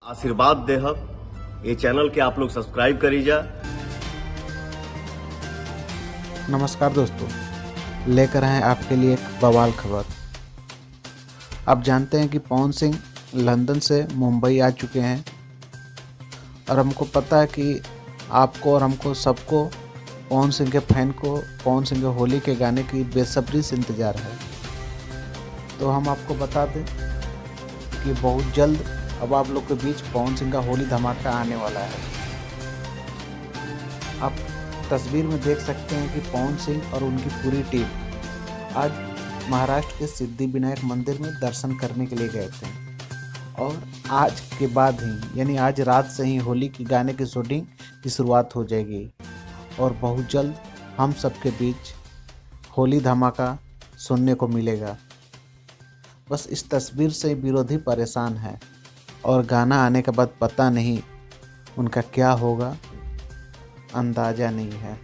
आशीर्वाद देहब ये चैनल के आप लोग सब्सक्राइब करी जा। नमस्कार दोस्तों, लेकर आए आपके लिए एक बवाल खबर। आप जानते हैं कि पवन सिंह लंदन से मुंबई आ चुके हैं और हमको पता है कि आपको और हमको सबको पवन सिंह के फैन को पवन सिंह के होली के गाने की बेसब्री से इंतज़ार है। तो हम आपको बता दें कि बहुत जल्द अब आप लोग के बीच पवन सिंह का होली धमाका आने वाला है। आप तस्वीर में देख सकते हैं कि पवन सिंह और उनकी पूरी टीम आज महाराष्ट्र के सिद्धिविनायक मंदिर में दर्शन करने के लिए गए थे और आज के बाद ही यानी आज रात से ही होली की गाने की शूटिंग की शुरुआत हो जाएगी और बहुत जल्द हम सबके बीच होली धमाका सुनने को मिलेगा। बस इस तस्वीर से विरोधी परेशान है और गाना आने के बाद पता नहीं उनका क्या होगा, अंदाज़ा नहीं है।